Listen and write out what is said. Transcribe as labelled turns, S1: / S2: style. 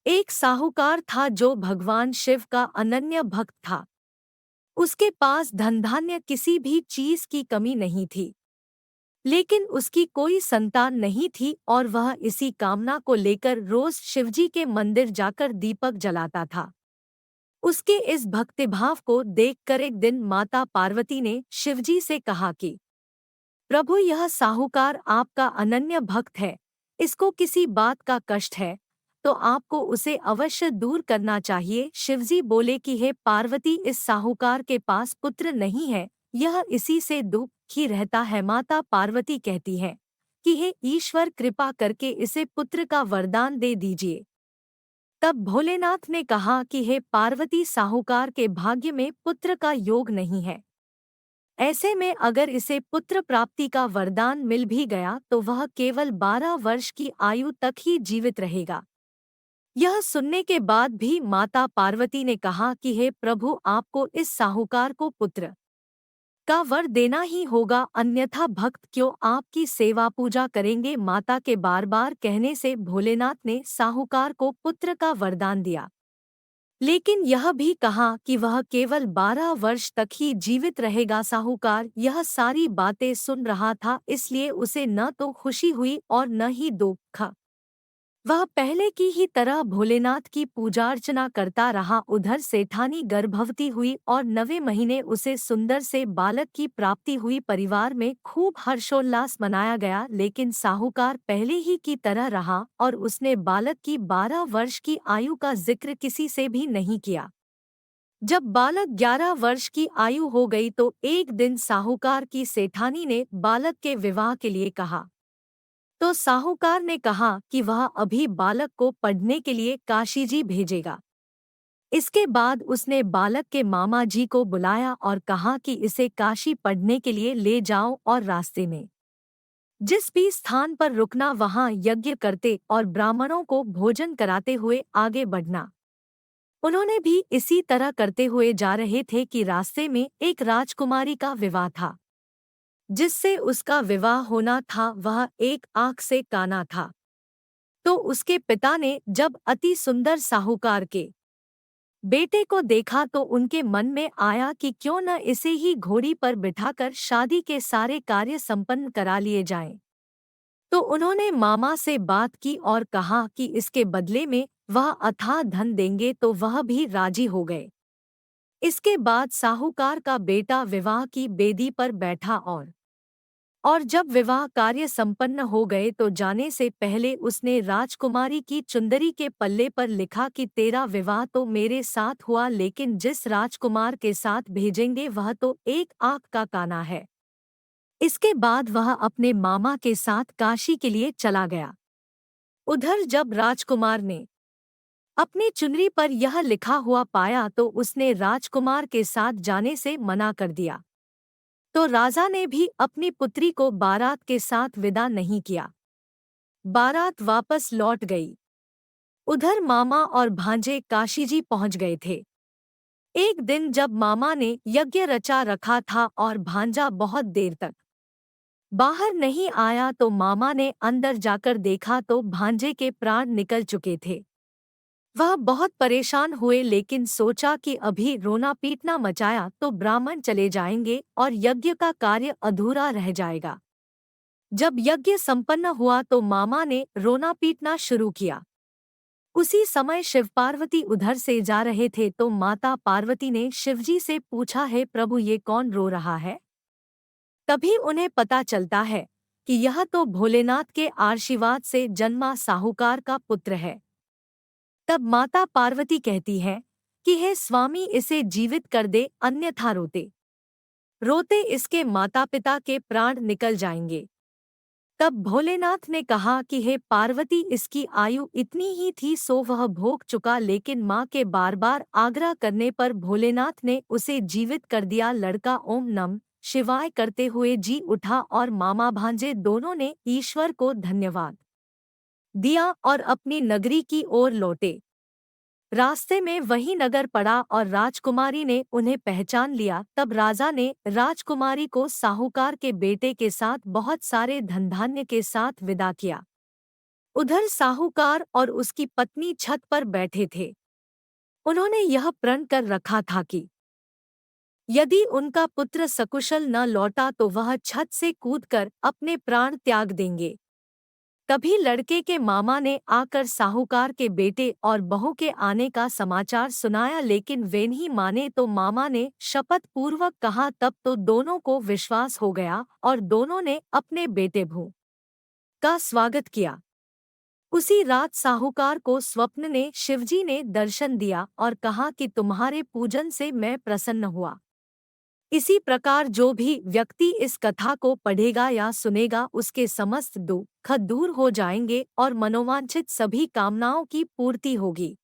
S1: एक साहूकार था जो भगवान शिव का अनन्य भक्त था। उसके पास धन धान्य किसी भी चीज की कमी नहीं थी, लेकिन उसकी कोई संतान नहीं थी और वह इसी कामना को लेकर रोज शिवजी के मंदिर जाकर दीपक जलाता था। उसके इस भक्तिभाव को देखकर एक दिन माता पार्वती ने शिवजी से कहा कि प्रभु, यह साहूकार आपका अनन्य भक्त है। इसको किसी बात का कष्ट है तो आपको उसे अवश्य दूर करना चाहिए। शिवजी बोले कि हे पार्वती, इस साहूकार के पास पुत्र नहीं है, यह इसी से दुखी रहता है। माता पार्वती कहती है कि हे ईश्वर, कृपा करके इसे पुत्र का वरदान दे दीजिए। तब भोलेनाथ ने कहा कि हे पार्वती, साहूकार के भाग्य में पुत्र का योग नहीं है। ऐसे में अगर इसे पुत्र प्राप्ति का वरदान मिल भी गया तो वह केवल 12 वर्ष की आयु तक ही जीवित रहेगा। यह सुनने के बाद भी माता पार्वती ने कहा कि हे प्रभु, आपको इस साहूकार को पुत्र का वर देना ही होगा, अन्यथा भक्त क्यों आपकी सेवा पूजा करेंगे। माता के बार बार कहने से भोलेनाथ ने साहूकार को पुत्र का वरदान दिया, लेकिन यह भी कहा कि वह केवल 12 वर्ष तक ही जीवित रहेगा। साहूकार यह सारी बातें सुन रहा था, इसलिए उसे न तो खुशी हुई और न ही दुख। वह पहले की ही तरह भोलेनाथ की पूजा अर्चना करता रहा। उधर सेठानी गर्भवती हुई और 9वें महीने उसे सुंदर से बालक की प्राप्ति हुई। परिवार में खूब हर्षोल्लास मनाया गया, लेकिन साहूकार पहले ही की तरह रहा और उसने बालक की 12 वर्ष की आयु का जिक्र किसी से भी नहीं किया। जब बालक 11 वर्ष की आयु हो गई तो एक दिन साहूकार की सेठानी ने बालक के विवाह के लिए कहा। तो साहूकार ने कहा कि वह अभी बालक को पढ़ने के लिए काशी जी भेजेगा। इसके बाद उसने बालक के मामा जी को बुलाया और कहा कि इसे काशी पढ़ने के लिए ले जाओ और रास्ते में जिस भी स्थान पर रुकना वहां यज्ञ करते और ब्राह्मणों को भोजन कराते हुए आगे बढ़ना। उन्होंने भी इसी तरह करते हुए जा रहे थे कि रास्ते में एक राजकुमारी का विवाह था। जिससे उसका विवाह होना था वह एक आँख से काना था। तो उसके पिता ने जब अति सुंदर साहूकार के बेटे को देखा तो उनके मन में आया कि क्यों न इसे ही घोड़ी पर बिठाकर शादी के सारे कार्य संपन्न करा लिए जाएं। तो उन्होंने मामा से बात की और कहा कि इसके बदले में वह अथाह धन देंगे, तो वह भी राजी हो गए। इसके बाद साहूकार का बेटा विवाह की बेदी पर बैठा और जब विवाह कार्य संपन्न हो गए तो जाने से पहले उसने राजकुमारी की चुंदरी के पल्ले पर लिखा कि तेरा विवाह तो मेरे साथ हुआ, लेकिन जिस राजकुमार के साथ भेजेंगे वह तो एक आँख का काना है। इसके बाद वह अपने मामा के साथ काशी के लिए चला गया। उधर जब राजकुमार ने अपनी चुनरी पर यह लिखा हुआ पाया तो उसने राजकुमार के साथ जाने से मना कर दिया। तो राजा ने भी अपनी पुत्री को बारात के साथ विदा नहीं किया। बारात वापस लौट गई। उधर मामा और भांजे काशीजी पहुंच गए थे। एक दिन जब मामा ने यज्ञ रचा रखा था और भांजा बहुत देर तक बाहर नहीं आया तो मामा ने अंदर जाकर देखा तो भांजे के प्राण निकल चुके थे। वह बहुत परेशान हुए, लेकिन सोचा कि अभी रोना पीटना मचाया तो ब्राह्मण चले जाएंगे और यज्ञ का कार्य अधूरा रह जाएगा। जब यज्ञ संपन्न हुआ तो मामा ने रोना पीटना शुरू किया। उसी समय शिव पार्वती उधर से जा रहे थे तो माता पार्वती ने शिवजी से पूछा, है प्रभु, ये कौन रो रहा है? तभी उन्हें पता चलता है कि यह तो भोलेनाथ के आशीर्वाद से जन्मा साहूकार का पुत्र है। तब माता पार्वती कहती है कि हे स्वामी, इसे जीवित कर दे, अन्यथा रोते रोते इसके माता पिता के प्राण निकल जाएंगे। तब भोलेनाथ ने कहा कि हे पार्वती, इसकी आयु इतनी ही थी सो वह भोग चुका, लेकिन माँ के बार बार आग्रह करने पर भोलेनाथ ने उसे जीवित कर दिया। लड़का ओम नमः शिवाय करते हुए जी उठा और मामा भांजे दोनों ने ईश्वर को धन्यवाद दिया और अपनी नगरी की ओर लौटे। रास्ते में वही नगर पड़ा और राजकुमारी ने उन्हें पहचान लिया। तब राजा ने राजकुमारी को साहूकार के बेटे के साथ बहुत सारे धन धान्य के साथ विदा किया। उधर साहूकार और उसकी पत्नी छत पर बैठे थे। उन्होंने यह प्रण कर रखा था कि यदि उनका पुत्र सकुशल न लौटा तो वह छत से कूदकर अपने प्राण त्याग देंगे। तभी लड़के के मामा ने आकर साहूकार के बेटे और बहू के आने का समाचार सुनाया, लेकिन वे नहीं माने तो मामा ने शपथ पूर्वक कहा। तब तो दोनों को विश्वास हो गया और दोनों ने अपने बेटे बहू का स्वागत किया। उसी रात साहूकार को स्वप्न ने शिवजी ने दर्शन दिया और कहा कि तुम्हारे पूजन से मैं प्रसन्न हुआ। इसी प्रकार जो भी व्यक्ति इस कथा को पढ़ेगा या सुनेगा उसके समस्त दुख दूर हो जाएंगे और मनोवांछित सभी कामनाओं की पूर्ति होगी।